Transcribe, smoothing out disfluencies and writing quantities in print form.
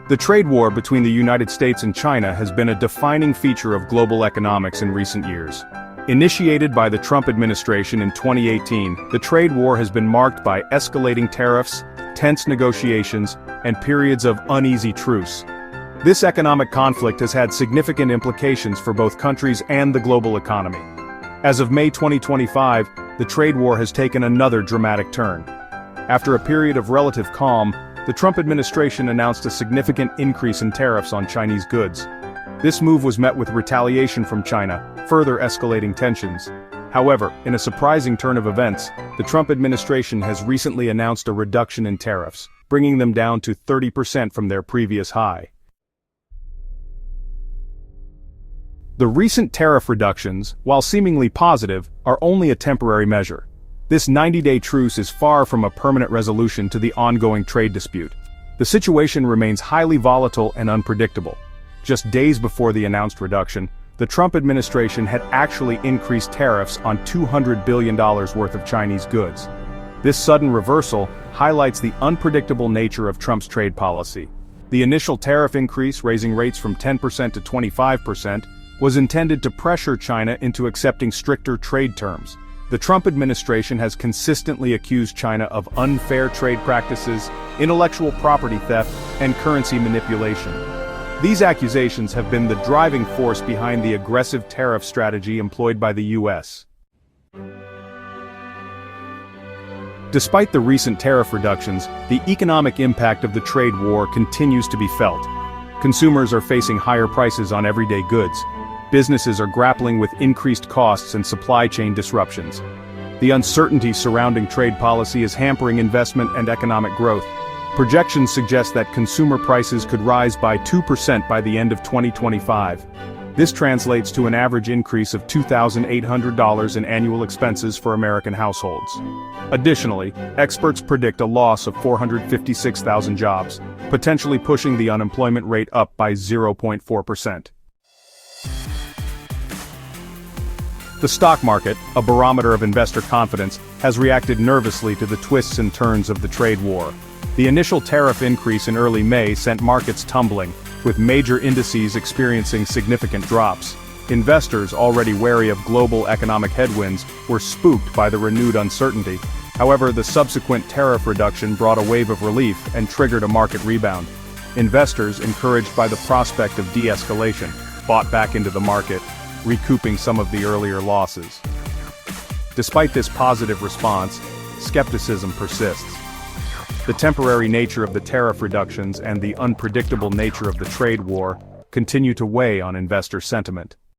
The trade war between the United States and China has been a defining feature of global economics in recent years. Initiated by the Trump administration in 2018, the trade war has been marked by escalating tariffs, tense negotiations, and periods of uneasy truce. This economic conflict has had significant implications for both countries and the global economy. As of May 2025, the trade war has taken another dramatic turn. After a period of relative calm, the Trump administration announced a significant increase in tariffs on Chinese goods. This move was met with retaliation from China, further escalating tensions. However, in a surprising turn of events, the Trump administration has recently announced a reduction in tariffs, bringing them down to 30% from their previous high. The recent tariff reductions, while seemingly positive, are only a temporary measure. This 90-day truce is far from a permanent resolution to the ongoing trade dispute. The situation remains highly volatile and unpredictable. Just days before the announced reduction, the Trump administration had actually increased tariffs on $200 billion worth of Chinese goods. This sudden reversal highlights the unpredictable nature of Trump's trade policy. The initial tariff increase, raising rates from 10% to 25%, was intended to pressure China into accepting stricter trade terms. The Trump administration has consistently accused China of unfair trade practices, intellectual property theft, and currency manipulation. These accusations have been the driving force behind the aggressive tariff strategy employed by the U.S. Despite the recent tariff reductions, the economic impact of the trade war continues to be felt. Consumers are facing higher prices on everyday goods. Businesses are grappling with increased costs and supply chain disruptions. The uncertainty surrounding trade policy is hampering investment and economic growth. Projections suggest that consumer prices could rise by 2% by the end of 2025. This translates to an average increase of $2,800 in annual expenses for American households. Additionally, experts predict a loss of 456,000 jobs, potentially pushing the unemployment rate up by 0.4%. The stock market, a barometer of investor confidence, has reacted nervously to the twists and turns of the trade war. The initial tariff increase in early May sent markets tumbling, with major indices experiencing significant drops. Investors, already wary of global economic headwinds, were spooked by the renewed uncertainty. However, the subsequent tariff reduction brought a wave of relief and triggered a market rebound. Investors, encouraged by the prospect of de-escalation, bought back into the market, recouping some of the earlier losses. Despite this positive response, skepticism persists. The temporary nature of the tariff reductions and the unpredictable nature of the trade war continue to weigh on investor sentiment.